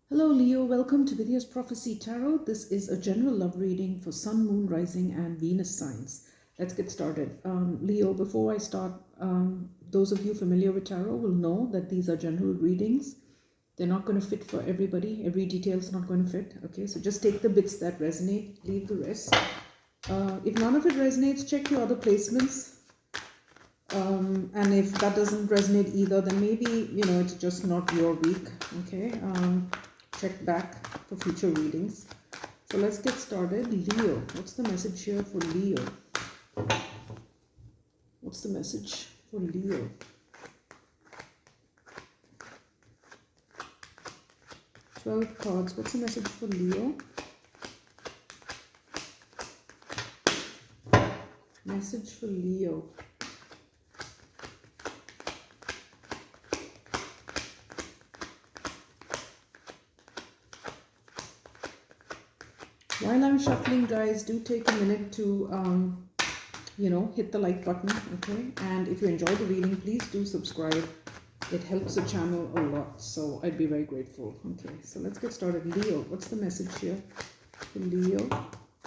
Hello, Leo. Welcome to Vidya's Prophecy Tarot. This is a general love reading for Sun, Moon, Rising, and Venus signs. Let's get started. Leo, before I start, those of you familiar with tarot will know that these are general readings. They're not going to fit for everybody. Every detail is not going to fit. Okay, so just take the bits that resonate, leave the rest. If none of it resonates, check your other placements. And if that doesn't resonate either, then maybe, it's just not your week. Okay. Check back for future readings. So let's get started. Leo, what's the message here for Leo? What's the message for Leo? $12 cards. What's the message for Leo? Message for Leo. While I'm shuffling, guys, do take a minute to hit the like button, okay? And if you enjoy the reading, please do subscribe. It helps the channel a lot, so I'd be very grateful. Okay, so let's get started. Leo, what's the message here for Leo?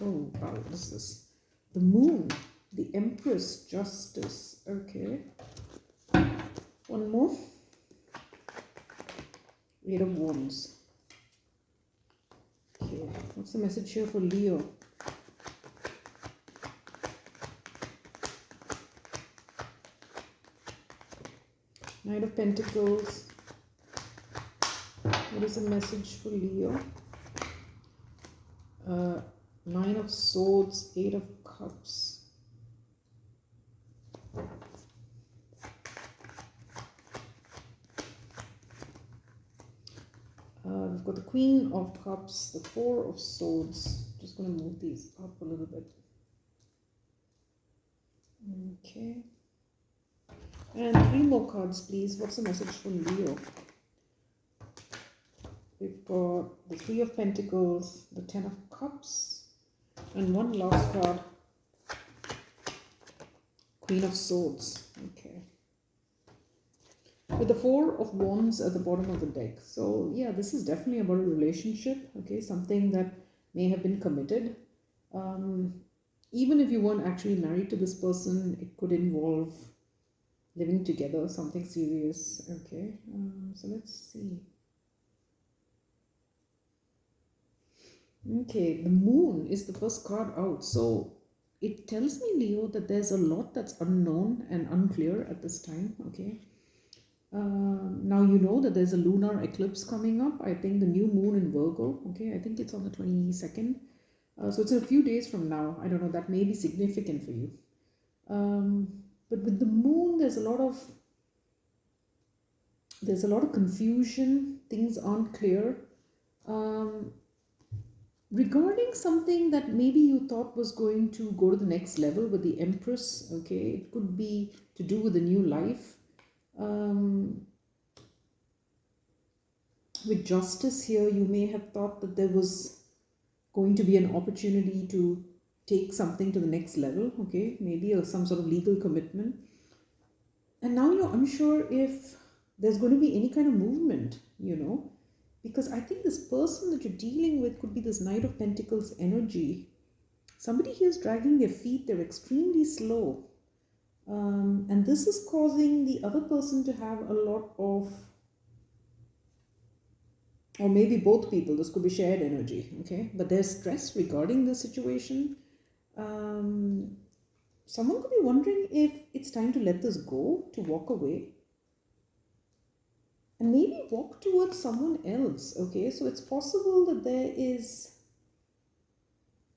Oh, wow, what is this? The Moon, the Empress, Justice. Okay. One more. Eight of Wands. Okay, what's the message here for Leo? Knight of Pentacles. What is the message for Leo? Nine of Swords, Eight of Cups. We've got the Queen of Cups, the Four of Swords. Just going to move these up a little bit. Okay. And three more cards, please. What's the message for Leo? We've got the Three of Pentacles, the Ten of Cups, and one last card, Queen of Swords. Okay. With the Four of Wands at the bottom of the deck. So, yeah, this is definitely about a relationship, okay? Something that may have been committed. Even if you weren't actually married to this person, it could involve living together, something serious, okay? So let's see. Okay, the Moon is the first card out. So it tells me, Leo, that there's a lot that's unknown and unclear at this time, okay? Now you know that there's a lunar eclipse coming up. I think the new moon in Virgo, okay? I think it's on the 22nd. So it's a few days from now. I don't know, that may be significant for you. But with the moon, there's a lot of confusion. Things aren't clear. Regarding something that maybe you thought was going to go to the next level with the Empress, okay? It could be to do with a new life. With Justice here, you may have thought that there was going to be an opportunity to take something to the next level, okay? Maybe some sort of legal commitment. And now you're unsure if there's going to be any kind of movement, because I think this person that you're dealing with could be this Knight of Pentacles energy. Somebody here is dragging their feet. They're extremely slow. And this is causing the other person to have a lot of, or maybe both people, this could be shared energy, okay? But there's stress regarding the situation. Someone could be wondering if it's time to let this go, to walk away. And maybe walk towards someone else, okay? So it's possible that there is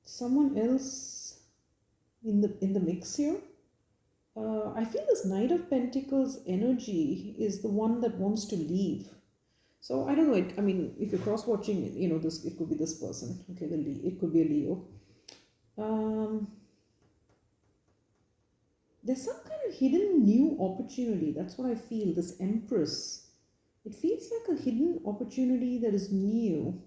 someone else in the mix here. I feel this Knight of Pentacles energy is the one that wants to leave. So I don't know. I mean, if you're cross-watching, this, it could be this person. Okay, it could be a Leo. There's some kind of hidden new opportunity. That's what I feel. This Empress. It feels like a hidden opportunity that is new.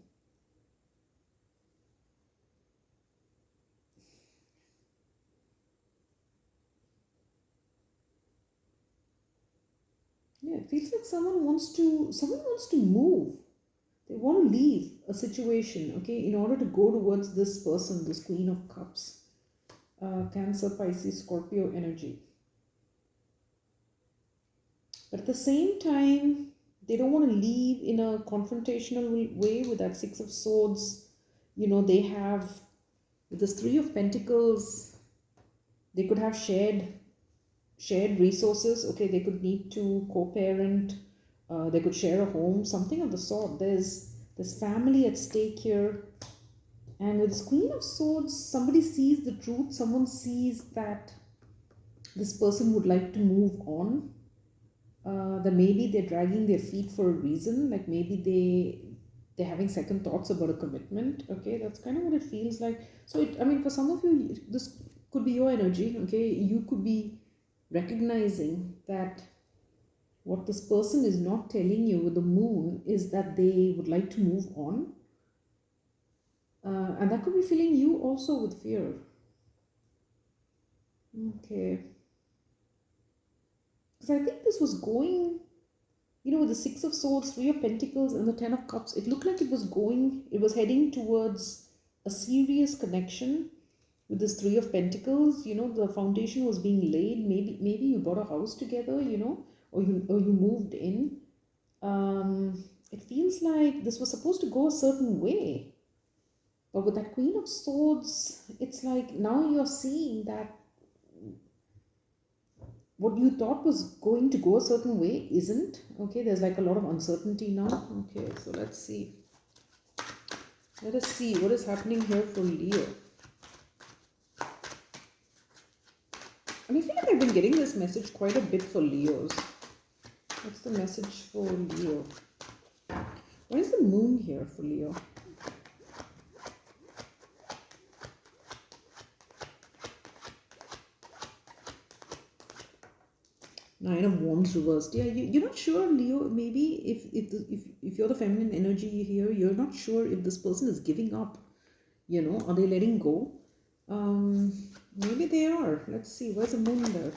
Yeah, it feels like someone wants to move. They want to leave a situation, okay, in order to go towards this person, this Queen of Cups. Cancer, Pisces, Scorpio energy. But at the same time, they don't want to leave in a confrontational way with that Six of Swords. You know, they have, with this Three of Pentacles, they could have shared resources. Okay, they could need to co-parent, they could share a home, something of the sort. There's family at stake here. And with this Queen of Swords, somebody sees the truth. Someone sees that this person would like to move on. That maybe they're dragging their feet for a reason. Like maybe they're having second thoughts about a commitment. Okay, that's kind of what it feels like. So I mean, for some of you, this could be your energy. Okay, you could be recognizing that what this person is not telling you with the moon is that they would like to move on. And that could be filling you also with fear. Okay. Because I think this was going, you know, with the Six of Swords, Three of Pentacles, and the Ten of Cups, it looked like it was heading towards a serious connection. With this Three of Pentacles, you know, the foundation was being laid. Maybe you bought a house together, you know, or you moved in. It feels like this was supposed to go a certain way. But with that Queen of Swords, it's like now you're seeing that what you thought was going to go a certain way isn't. Okay, there's like a lot of uncertainty now. Okay, so let's see. Let us see what is happening here for Leo. And I feel like I've been getting this message quite a bit for Leos. What's the message for Leo? Why is the moon here for Leo? Nine of Wands reversed. Yeah, you're not sure, Leo. Maybe if you're the feminine energy here, you're not sure if this person is giving up. You know, are they letting go? Maybe they are. Let's see. Where's the moon there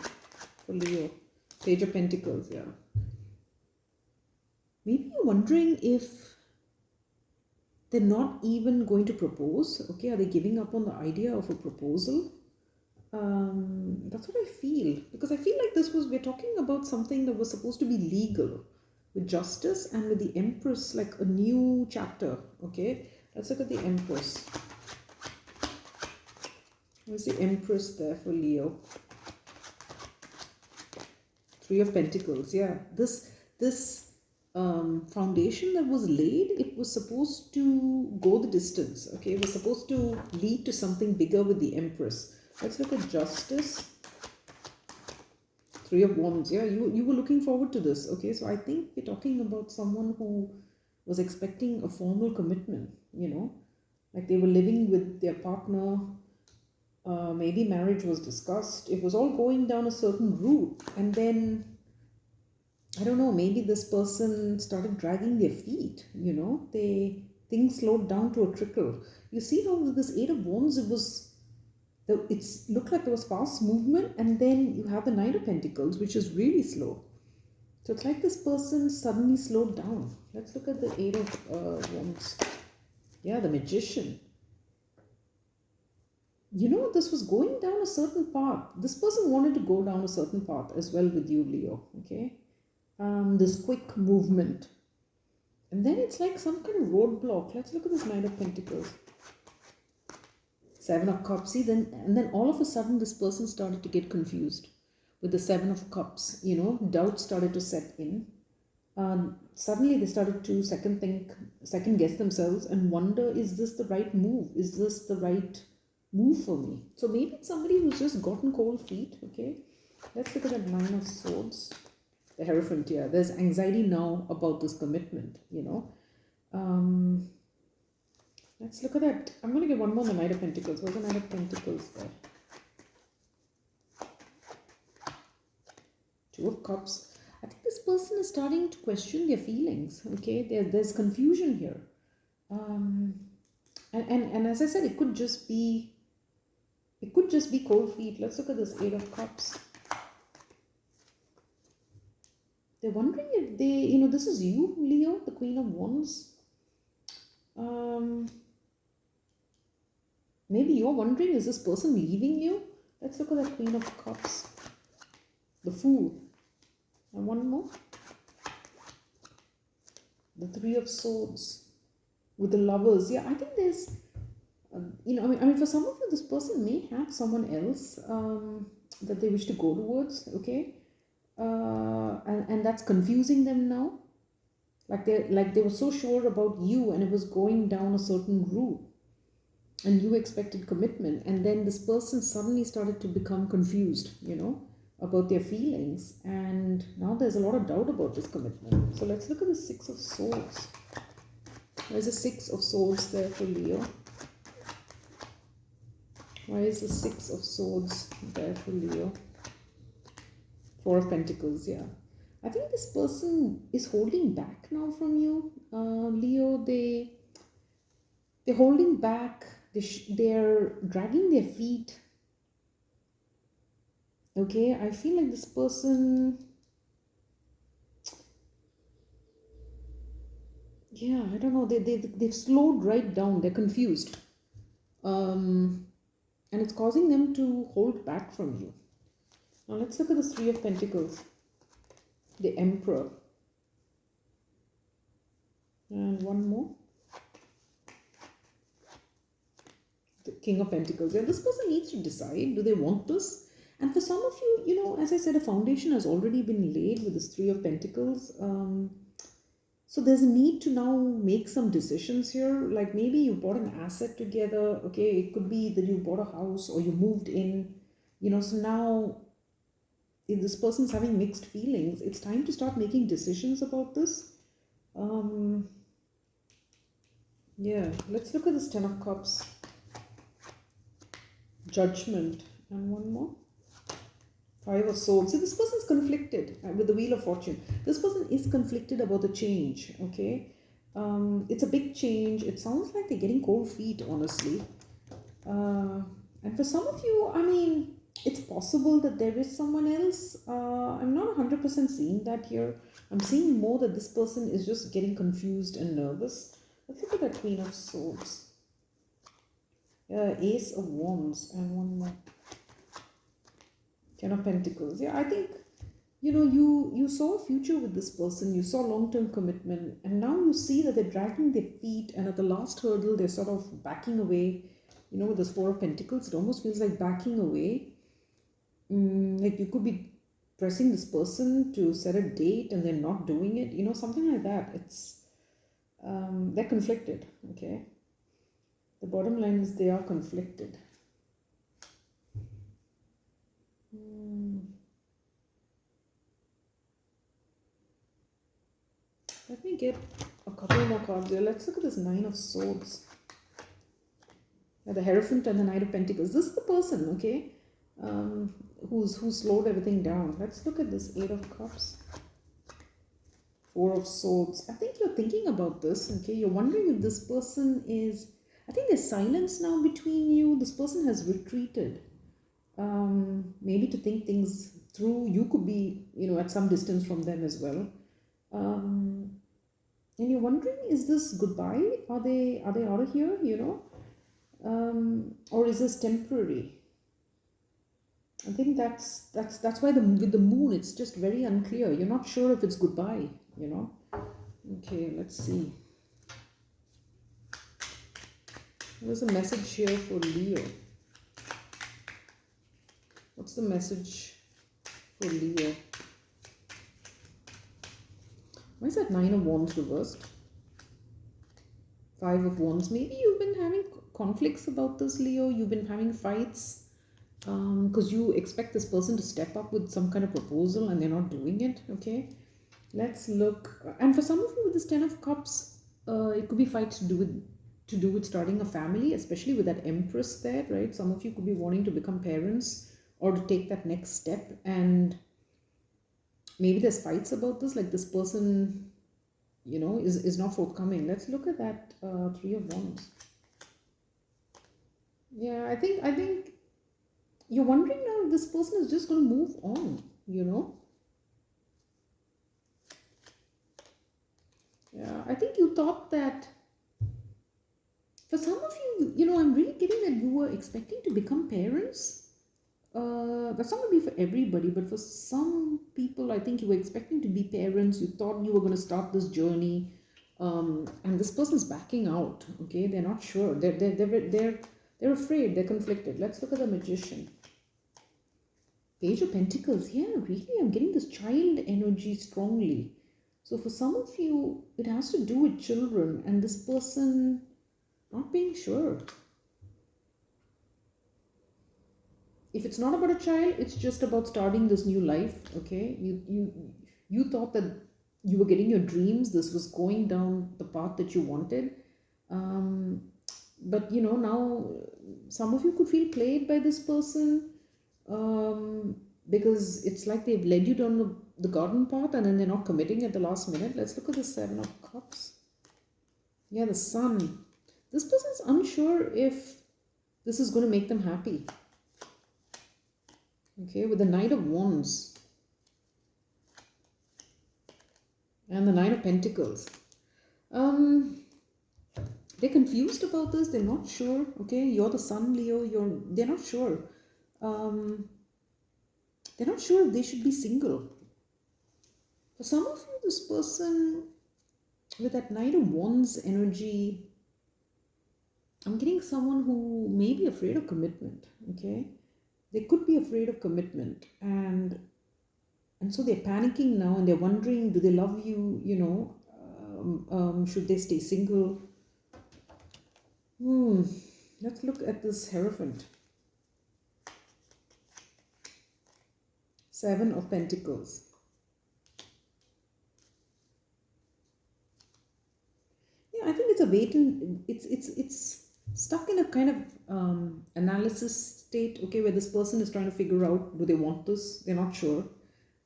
for Leo? Page of Pentacles. Yeah. Maybe you're wondering if they're not even going to propose. Okay, are they giving up on the idea of a proposal? That's what I feel, because I feel like we're talking about something that was supposed to be legal with justice and with the Empress, like a new chapter. Okay, let's look at the Empress. Where's the Empress there for Leo? Three of Pentacles. Yeah, this foundation that was laid, it was supposed to go the distance. Okay, it was supposed to lead to something bigger with the Empress. Let's look at Justice. Three of Wands. Yeah, you were looking forward to this. Okay, so I think we're talking about someone who was expecting a formal commitment, you know, like they were living with their partner. Maybe marriage was discussed. It was all going down a certain route. And then, I don't know, maybe this person started dragging their feet, you know, things slowed down to a trickle. You see how with this Eight of Wands, it looked like there was fast movement, and then you have the Nine of Pentacles, which is really slow. So it's like this person suddenly slowed down. Let's look at the Eight of Wands. Yeah, the Magician. You know, this was going down a certain path. This person wanted to go down a certain path as well with you, Leo. Okay, this quick movement, and then it's like some kind of roadblock. Let's look at this Nine of Pentacles. Seven of Cups. See, then all of a sudden this person started to get confused with the Seven of Cups. You know, doubt started to set in. Suddenly they started to second guess themselves and wonder, is this the right move? Is this the right move for me? So maybe it's somebody who's just gotten cold feet. Okay, let's look at that Nine of Swords. The Hierophant here. There's anxiety now about this commitment, you know. Let's look at that. I'm going to get one more, the Knight of Pentacles. Where's the Knight of Pentacles there? Two of Cups. I think this person is starting to question their feelings. Okay, there's confusion here. And as I said, it could just be cold feet. Let's look at this Eight of Cups. They're wondering if this is you, Leo, the Queen of Wands. Um, Maybe you're wondering, is this person leaving you? Let's look at the Queen of Cups, the Fool, and one more, the Three of Swords with the Lovers. Yeah, I think there's, I mean, for some of you, this person may have someone else that they wish to go towards. Okay, and that's confusing them now. Like they were so sure about you, and it was going down a certain route, and you expected commitment, and then this person suddenly started to become confused, about their feelings, and now there's a lot of doubt about this commitment. So let's look at the Six of Swords. There's a Six of Swords there for Leo. Why is the Six of Swords there for Leo? Four of Pentacles, yeah. I think this person is holding back now from you, Leo. They're holding back. They're dragging their feet. Okay, I feel like this person, yeah, I don't know. They've slowed right down. They're confused, and it's causing them to hold back from you. Now let's look at the Three of Pentacles, the Emperor, and one more, the King of Pentacles. Yeah, this person needs to decide, do they want this? And for some of you, as I said, a foundation has already been laid with this Three of Pentacles. So there's a need to now make some decisions here. Like maybe you bought an asset together. Okay, it could be that you bought a house or you moved in. So now if this person's having mixed feelings, it's time to start making decisions about this. Yeah, let's look at this Ten of Cups, Judgment, and one more, Five of Swords. So this person's conflicted with the Wheel of Fortune. This person is conflicted about the change. Okay, it's a big change. It sounds like they're getting cold feet, honestly. And for some of you, I mean, it's possible that there is someone else. I'm not 100% seeing that here. I'm seeing more that this person is just getting confused and nervous. Let's look at that Queen of Swords. Ace of Wands, and one more, Ten of Pentacles. Yeah, I think, you saw a future with this person. You saw long-term commitment, and now you see that they're dragging their feet, and at the last hurdle, they're sort of backing away. With this Four of Pentacles, it almost feels like backing away. Like you could be pressing this person to set a date and they're not doing it, something like that. It's they're conflicted. Okay, the bottom line is they are conflicted. Let me get a couple more cards here. Let's look at this Nine of Swords, the Hierophant and the Knight of Pentacles. This is the person, okay, who's slowed everything down. Let's look at this Eight of Cups, Four of Swords. I think you're thinking about this, okay? You're wondering if this person is, I think there's silence now between you. This person has retreated, maybe to think things through. You could be, at some distance from them as well. And you're wondering, is this goodbye? Are they out of here, or is this temporary? I think that's why with the moon, it's just very unclear. You're not sure if it's goodbye, Okay, let's see. There's a message here for Leo. What's the message for Leo? Why is that Nine of Wands reversed? Five of Wands. Maybe you've been having conflicts about this, Leo. You've been having fights because you expect this person to step up with some kind of proposal and they're not doing it. Okay, let's look. And for some of you with this Ten of Cups, it could be fights to do with starting a family, especially with that Empress there, right? Some of you could be wanting to become parents or to take that next step, and maybe there's fights about this, like this person, is not forthcoming. Let's look at that Three of Wands. Yeah, I think you're wondering now if this person is just going to move on, Yeah, I think you thought that For some of you, I'm really getting that you were expecting to become parents. That's not going to be for everybody, but for some people, I think you were expecting to be parents. You thought you were going to start this journey, and this person's backing out. Okay, they're not sure. They're afraid. They're conflicted. Let's look at the Magician. Page of Pentacles. Yeah, really, I'm getting this child energy strongly. So for some of you, it has to do with children, and this person not being sure. If it's not about a child, it's just about starting this new life. Okay, you thought that you were getting your dreams. This was going down the path that you wanted, um, but now some of you could feel played by this person, because it's like they've led you down the garden path and then they're not committing at the last minute. Let's look at the Seven of Cups. Yeah, the Sun. This person's unsure if this is going to make them happy. Okay, with the Knight of Wands and the Nine of Pentacles. They're confused about this. They're not sure. Okay, you're the Sun, Leo. They're not sure. They're not sure if they should be single. For some of you, this person with that Knight of Wands energy, I'm getting someone who may be afraid of commitment. Okay, they could be afraid of commitment, and so they're panicking now, and they're wondering, do they love you? Should they stay single? Let's look at this Hierophant. Seven of Pentacles. Yeah, I think it's a waiting. It's stuck in a kind of analysis state. Okay, where this person is trying to figure out, do they want this? They're not sure.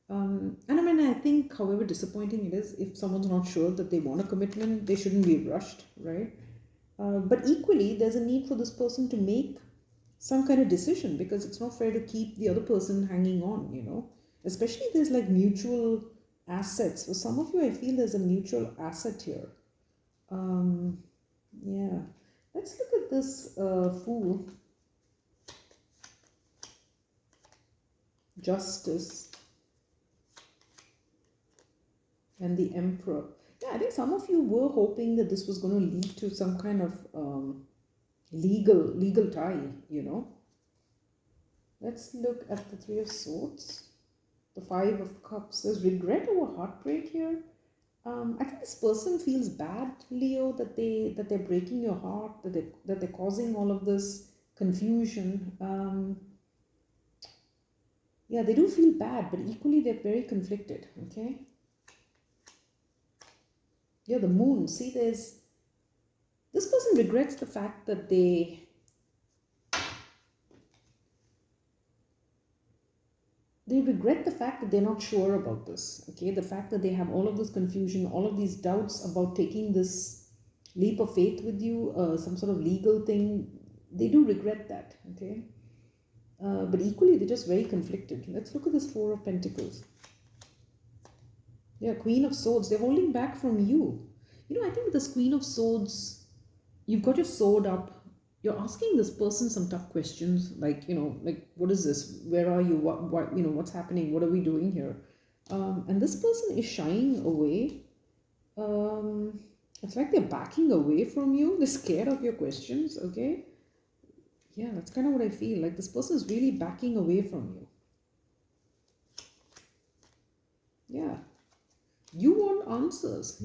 And I think, however disappointing it is, if someone's not sure that they want a commitment, they shouldn't be rushed, right? But equally, there's a need for this person to make some kind of decision, because it's not fair to keep the other person hanging on, especially if there's like mutual assets. For some of you, I feel there's a mutual asset here. Yeah. Let's look at this Fool. Justice. And the Emperor. Yeah, I think some of you were hoping that this was going to lead to some kind of legal tie, Let's look at the Three of Swords. The Five of Cups. There's regret over heartbreak here. I think this person feels bad, Leo, that they're breaking your heart, that they're causing all of this confusion. Yeah, they do feel bad, but equally they're very conflicted. Okay. Yeah, the Moon. See, this person regrets the fact that they regret the fact that they're not sure about this. Okay, the fact that they have all of this confusion, all of these doubts about taking this leap of faith with you, some sort of legal thing. They do regret that. Okay, but equally they're just very conflicted. Let's look at this Four of Pentacles. Yeah, Queen of Swords. They're holding back from you. I think with this Queen of Swords, you've got your sword up. You're asking this person some tough questions, like what is this? Where are you? What what's happening? What are we doing here? And this person is shying away. It's like they're backing away from you. They're scared of your questions. Okay. Yeah, that's kind of what I feel. Like this person is really backing away from you. Yeah. You want answers,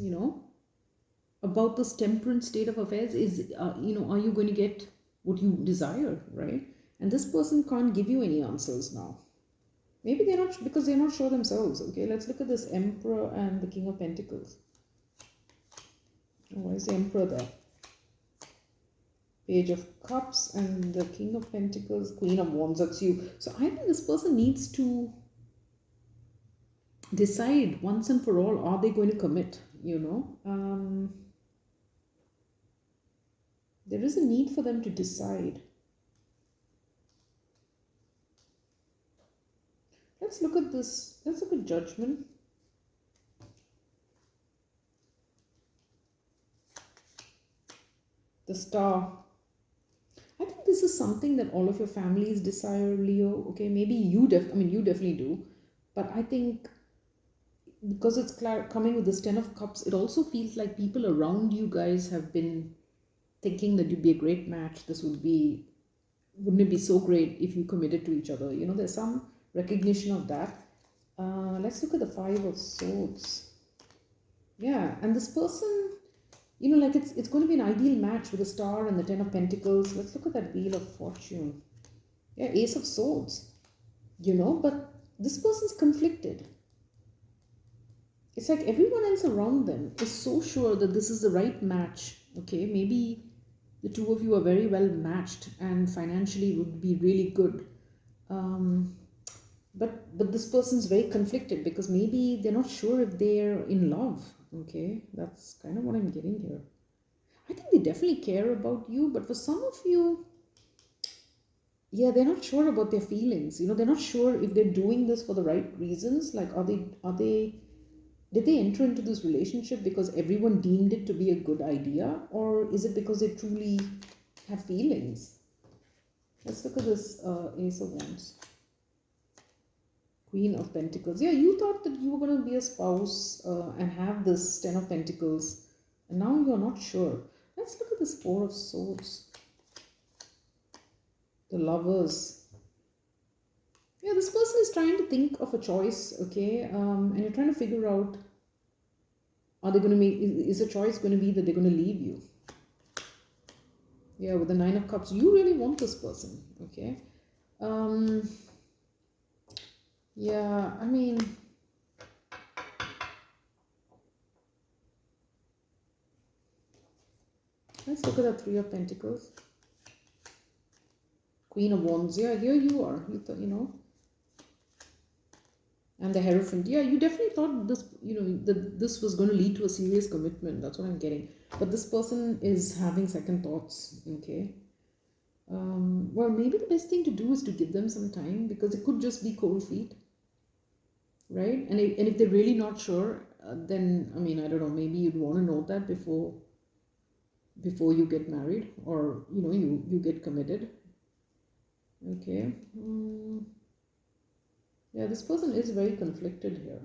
about this temperance state of affairs. Is are you going to get what you desire, right? And this person can't give you any answers now. Maybe they're not, because they're not sure themselves. Okay, let's look at this Emperor and the King of Pentacles. Why is the Emperor there? Page of Cups and the King of Pentacles, Queen of Wands. That's you. So I think this person needs to decide once and for all, are they going to commit? There is a need for them to decide. Let's look at this. Let's look at Judgment. The Star. I think this is something that all of your families desire, Leo. Okay, maybe I mean, you definitely do. But I think because it's coming with this Ten of Cups, it also feels like people around you guys have been thinking that you'd be a great match. Wouldn't it be so great if you committed to each other? You know, there's some recognition of that. Let's look at the Five of Swords. Yeah, and this person, like it's going to be an ideal match with the Star and the Ten of Pentacles. Let's look at that Wheel of Fortune. Yeah, Ace of Swords. But this person's conflicted. It's like everyone else around them is so sure that this is the right match. Okay, maybe the two of you are very well matched and financially would be really good. Um, but this person's very conflicted because maybe they're not sure if they're in love. Okay, that's kind of what I'm getting here. I think they definitely care about you, but for some of you, yeah, they're not sure about their feelings. They're not sure if they're doing this for the right reasons. Like, did they enter into this relationship because everyone deemed it to be a good idea, or is it because they truly have feelings? Let's look at this Ace of Wands. Queen of Pentacles. Yeah, you thought that you were going to be a spouse and have this Ten of Pentacles, and now you're not sure. Let's look at this Four of Swords. The Lovers. Yeah, this person is trying to think of a choice, okay? And you're trying to figure out, are they going to make, is the choice going to be that they're going to leave you? Yeah, with the Nine of Cups, you really want this person, okay? Yeah, I mean, let's look at the Three of Pentacles. Queen of Wands. Yeah, here you are. And the Hierophant. Yeah, you definitely thought this, that this was going to lead to a serious commitment. That's what I'm getting. But this person is having second thoughts, okay? Well, maybe the best thing to do is to give them some time because it could just be cold feet, right? And if they're really not sure, then, I mean, I don't know, maybe you'd want to know that before you get married or, you get committed. Okay. Yeah, this person is very conflicted here.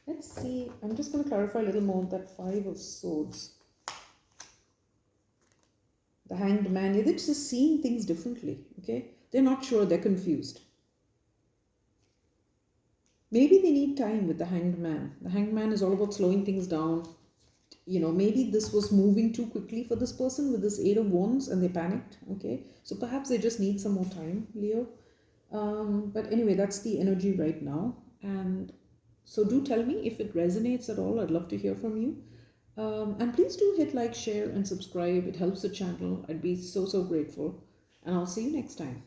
Let's see. I'm just going to clarify a little more that Five of Swords. The Hanged Man. Yeah, they're just seeing things differently. Okay. They're not sure. They're confused. Maybe they need time with the Hanged Man. The Hanged Man is all about slowing things down. Maybe this was moving too quickly for this person with this Eight of Wands and they panicked. Okay. So perhaps they just need some more time, Leo. But anyway, that's the energy right now. And so do tell me if it resonates at all. I'd love to hear from you. And please do hit like, share, and subscribe. It helps the channel. I'd be so, so grateful. And I'll see you next time.